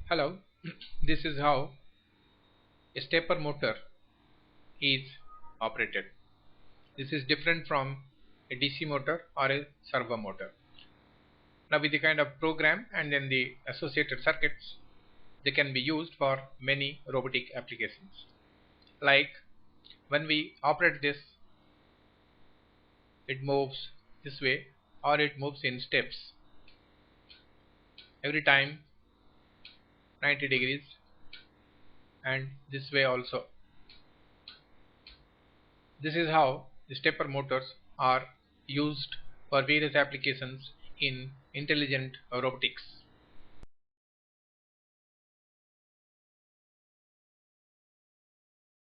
Hello, this is how a stepper motor is operated. This is different from a DC motor or a servo motor. Now with the kind of program and then the associated circuits, they can be used for many robotic applications. Like when we operate this, it moves this way or it moves in steps. Every time 90 degrees and this way also. This is how the stepper motors are used for various applications in intelligent robotics.